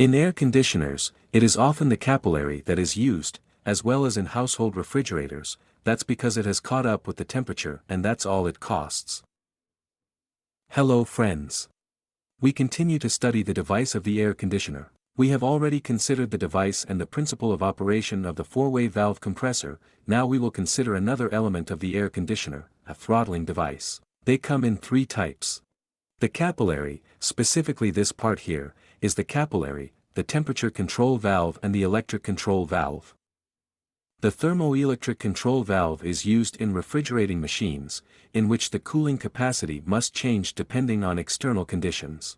In air conditioners, it is often the capillary that is used, as well as in household refrigerators. That's because it has caught up with the temperature and that's all it costs. Hello friends. We continue to study the device of the air conditioner. We have already considered the device and the principle of operation of the four-way valve compressor. Now we will consider another element of the air conditioner, a throttling device. They come in three types. The capillary, specifically this part here, is the capillary, the temperature control valve and the electric control valve. The thermoelectric control valve is used in refrigerating machines, in which the cooling capacity must change depending on external conditions.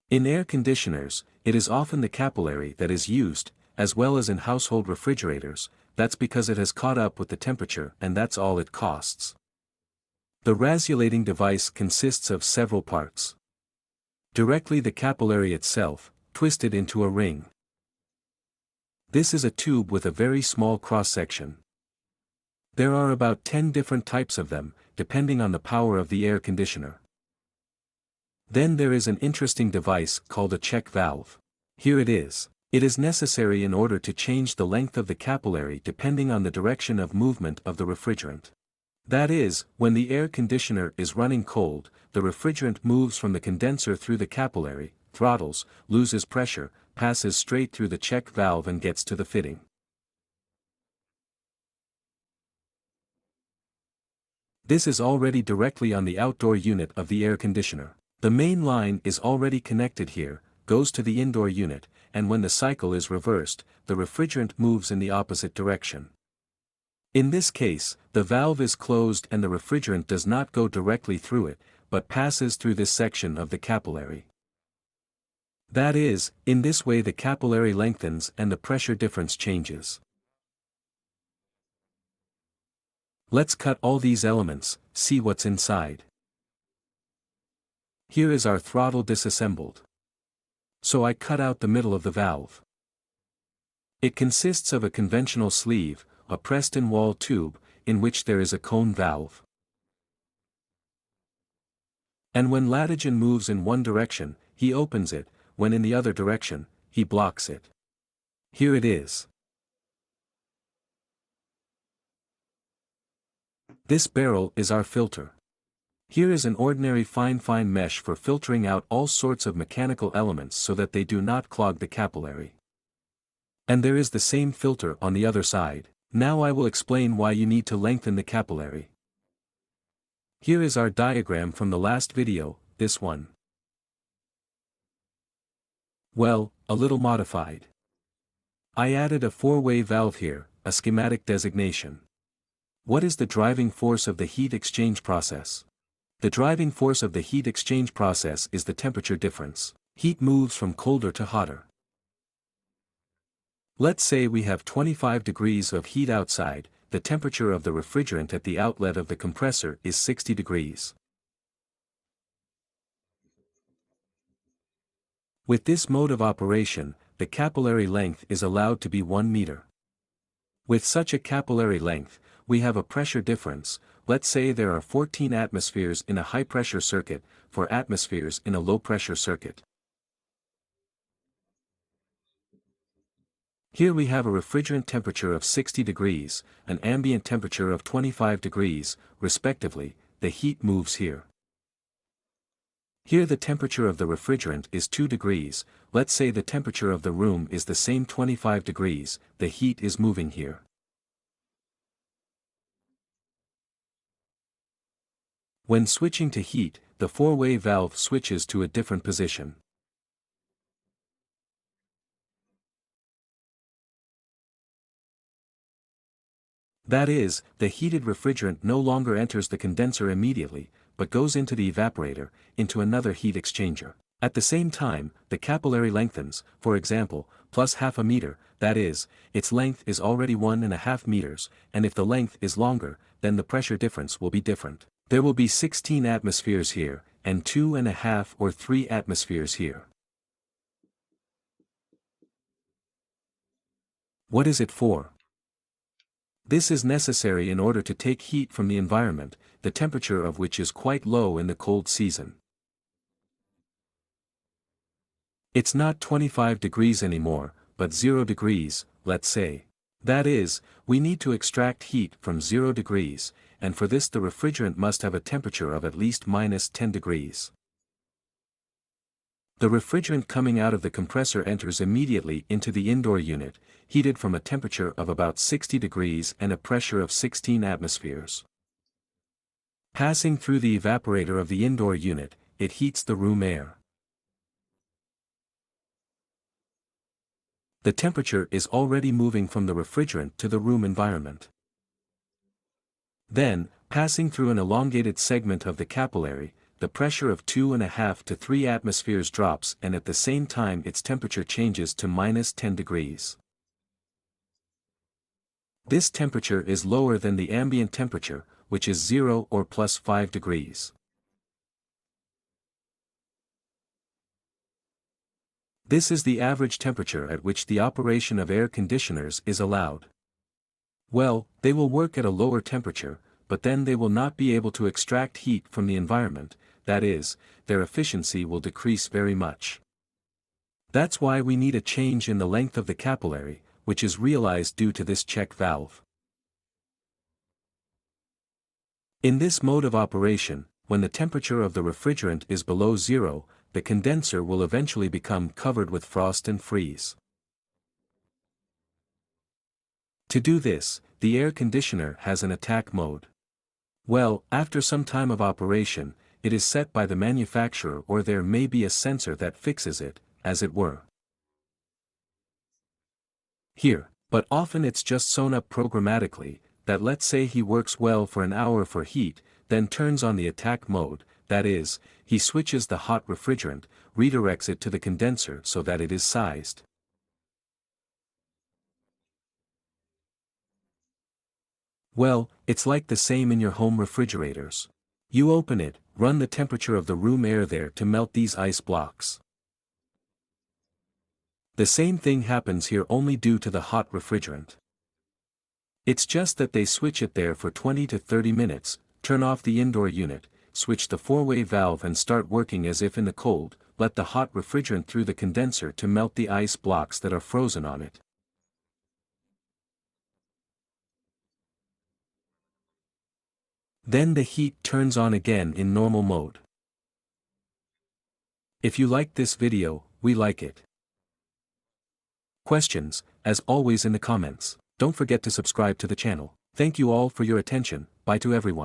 In air conditioners, it is often the capillary that is used, as well as in household refrigerators. That's because it has caught up with the temperature and that's all it costs. The rasulating device consists of several parts. Directly the capillary itself, twisted into a ring. This is a tube with a very small cross-section. There are about 10 different types of them, depending on the power of the air conditioner. Then there is an interesting device called a check valve. Here it is. It is necessary in order to change the length of the capillary depending on the direction of movement of the refrigerant. That is, when the air conditioner is running cold, the refrigerant moves from the condenser through the capillary, throttles, loses pressure, passes straight through the check valve and gets to the fitting. This is already directly on the outdoor unit of the air conditioner. The main line is already connected here, goes to the indoor unit, and when the cycle is reversed, the refrigerant moves in the opposite direction. In this case, the valve is closed and the refrigerant does not go directly through it, but passes through this section of the capillary. That is, in this way the capillary lengthens and the pressure difference changes. Let's cut all these elements, see what's inside. Here is our throttle disassembled. So I cut out the middle of the valve. It consists of a conventional sleeve, a pressed-in wall tube, in which there is a cone valve. And when Latigen moves in one direction, he opens it, when in the other direction, he blocks it. Here it is. This barrel is our filter. Here is an ordinary fine mesh for filtering out all sorts of mechanical elements so that they do not clog the capillary. And there is the same filter on the other side. Now I will explain why you need to lengthen the capillary. Here is our diagram from the last video, this one. Well, a little modified. I added a four-way valve here, a schematic designation. What is the driving force of the heat exchange process? The driving force of the heat exchange process is the temperature difference. Heat moves from colder to hotter. Let's say we have 25 degrees of heat outside, the temperature of the refrigerant at the outlet of the compressor is 60 degrees. With this mode of operation, the capillary length is allowed to be 1 meter. With such a capillary length, we have a pressure difference. Let's say there are 14 atmospheres in a high-pressure circuit, 4 atmospheres in a low-pressure circuit. Here we have a refrigerant temperature of 60 degrees, an ambient temperature of 25 degrees, respectively. The heat moves here. Here the temperature of the refrigerant is 2 degrees, let's say the temperature of the room is the same 25 degrees, the heat is moving here. When switching to heat, the four-way valve switches to a different position. That is, the heated refrigerant no longer enters the condenser immediately, but goes into the evaporator, into another heat exchanger. At the same time, the capillary lengthens, for example, plus half a meter, that is, its length is already 1.5 meters, and if the length is longer, then the pressure difference will be different. There will be 16 atmospheres here, and 2.5 or 3 atmospheres here. What is it for? This is necessary in order to take heat from the environment, the temperature of which is quite low in the cold season. It's not 25 degrees anymore, but 0 degrees, let's say. That is, we need to extract heat from 0 degrees, and for this the refrigerant must have a temperature of at least minus 10 degrees. The refrigerant coming out of the compressor enters immediately into the indoor unit, heated from a temperature of about 60 degrees and a pressure of 16 atmospheres. Passing through the evaporator of the indoor unit, it heats the room air. The temperature is already moving from the refrigerant to the room environment. Then, passing through an elongated segment of the capillary, the pressure of 2.5 to 3 atmospheres drops and at the same time its temperature changes to minus 10 degrees. This temperature is lower than the ambient temperature, which is 0 or plus 5 degrees. This is the average temperature at which the operation of air conditioners is allowed. Well, they will work at a lower temperature, but then they will not be able to extract heat from the environment, that is, their efficiency will decrease very much. That's why we need a change in the length of the capillary, which is realized due to this check valve. In this mode of operation, when the temperature of the refrigerant is below 0, the condenser will eventually become covered with frost and freeze. To do this, the air conditioner has an attack mode. Well, after some time of operation, it is set by the manufacturer or there may be a sensor that fixes it, as it were. Here, but often it's just sewn up programmatically, that let's say he works well for an hour for heat, then turns on the attack mode, that is, he switches the hot refrigerant, redirects it to the condenser so that it is sized. Well, it's like the same in your home refrigerators. You open it, run the temperature of the room air there to melt these ice blocks. The same thing happens here only due to the hot refrigerant. It's just that they switch it there for 20 to 30 minutes, turn off the indoor unit, switch the four-way valve and start working as if in the cold, let the hot refrigerant through the condenser to melt the ice blocks that are frozen on it. Then the heat turns on again in normal mode. If you liked this video, we like it. Questions, as always in the comments. Don't forget to subscribe to the channel. Thank you all for your attention, bye to everyone.